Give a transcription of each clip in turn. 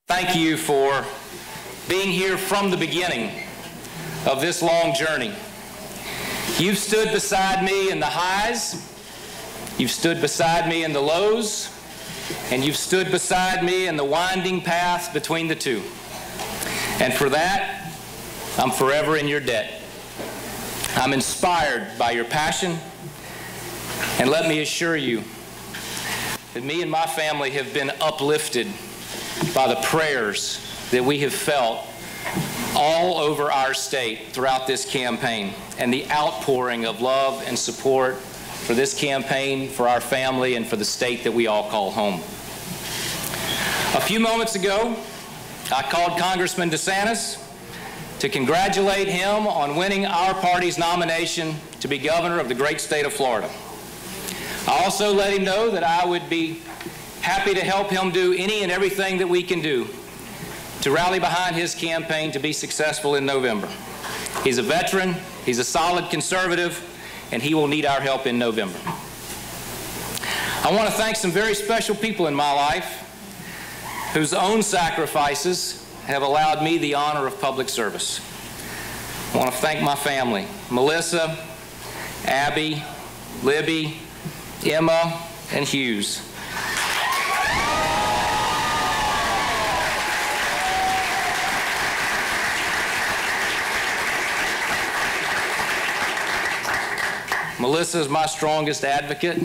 Thank you for being here from the beginning of this long journey. You've stood beside me in the highs, you've stood beside me in the lows, and you've stood beside me in the winding path between the two. And for that, I'm forever in your debt. I'm inspired by your passion, and let me assure you that me and my family have been uplifted by the prayers that we have felt all over our state throughout this campaign, and the outpouring of love and support for this campaign, for our family, and for the state that we all call home. A few moments ago, I called Congressman DeSantis to congratulate him on winning our party's nomination to be governor of the great state of Florida. I also let him know that I would be happy to help him do any and everything that we can do to rally behind his campaign to be successful in November. He's a veteran, he's a solid conservative, and he will need our help in November. I want to thank some very special people in my life whose own sacrifices have allowed me the honor of public service. I want to thank my family, Melissa, Abby, Libby, Emma, and Hughes. Melissa is my strongest advocate,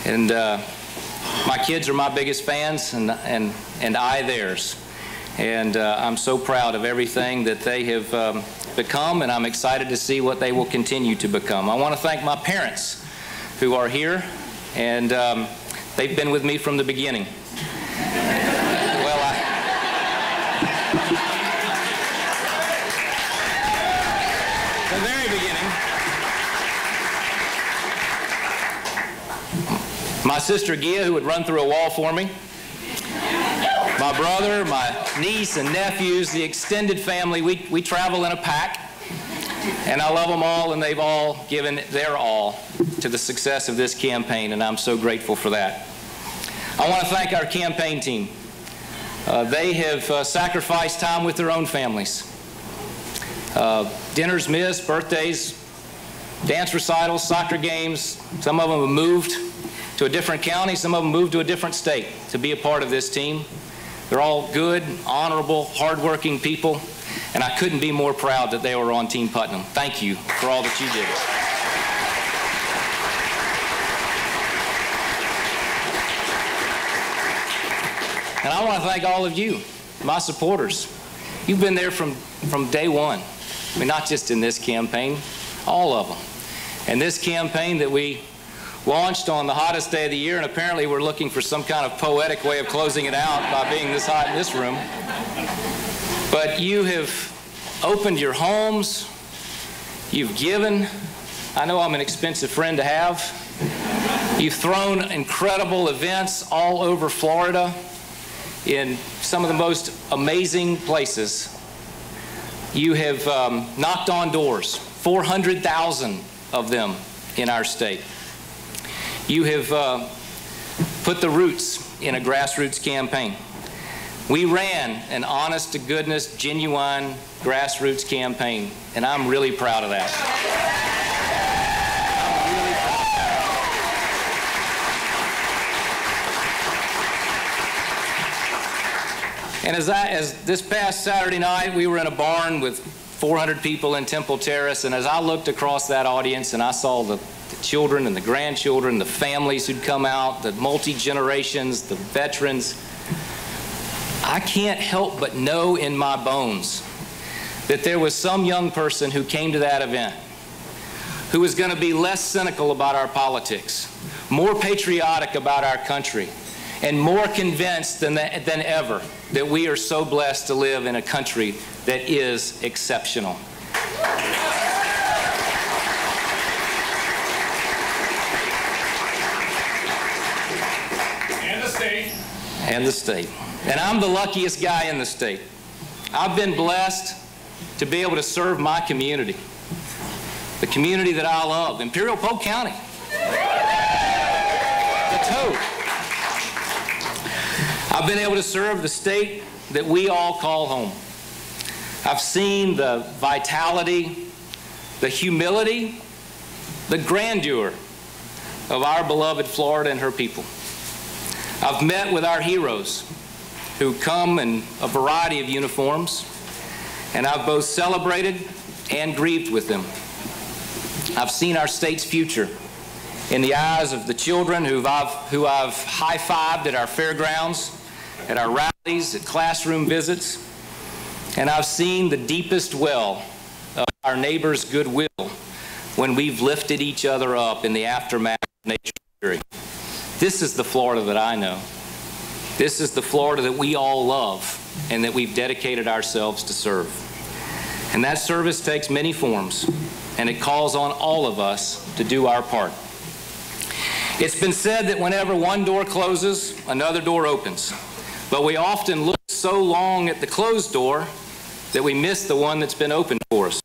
and my kids are my biggest fans, and I theirs. And I'm so proud of everything that they have become, and I'm excited to see what they will continue to become. I want to thank my parents who are here, and they've been with me from the beginning. The very beginning. My sister Gia, who would run through a wall for me. My brother, my niece and nephews, the extended family, we travel in a pack. And I love them all, and they've all given their all to the success of this campaign, and I'm so grateful for that. I want to thank our campaign team. They have sacrificed time with their own families. Dinners missed, birthdays, dance recitals, soccer games. Some of them have moved to a different county, some of them moved to a different state to be a part of this team. They're all good, honorable, hardworking people, and I couldn't be more proud that they were on Team Putnam. Thank you for all that you did. And I want to thank all of you, my supporters. You've been there from day one. I mean, not just in this campaign, all of them. And this campaign that we launched on the hottest day of the year, and apparently we're looking for some kind of poetic way of closing it out by being this hot in this room. But you have opened your homes, you've given. I know I'm an expensive friend to have. You've thrown incredible events all over Florida in some of the most amazing places. You have knocked on doors, 400,000 of them in our state. You have put the roots in a grassroots campaign. We ran an honest-to-goodness, genuine grassroots campaign, and I'm really proud of that. And as this past Saturday night, we were in a barn with 400 people in Temple Terrace, and as I looked across that audience and I saw the children and the grandchildren, the families who'd come out, the multi-generations, the veterans, I can't help but know in my bones that there was some young person who came to that event who was going to be less cynical about our politics, more patriotic about our country, and more convinced than ever that we are so blessed to live in a country that is exceptional. And the state. And I'm the luckiest guy in the state. I've been blessed to be able to serve my community, the community that I love, Imperial Polk County, the Toad. I've been able to serve the state that we all call home. I've seen the vitality, the humility, the grandeur of our beloved Florida and her people. I've met with our heroes who come in a variety of uniforms, and I've both celebrated and grieved with them. I've seen our state's future in the eyes of the children who I've high-fived at our fairgrounds, at our rallies, at classroom visits, and I've seen the deepest well of our neighbors' goodwill when we've lifted each other up in the aftermath of nature's fury. This is the Florida that I know. This is the Florida that we all love and that we've dedicated ourselves to serve. And that service takes many forms, and it calls on all of us to do our part. It's been said that whenever one door closes, another door opens. But we often look so long at the closed door that we miss the one that's been opened for us.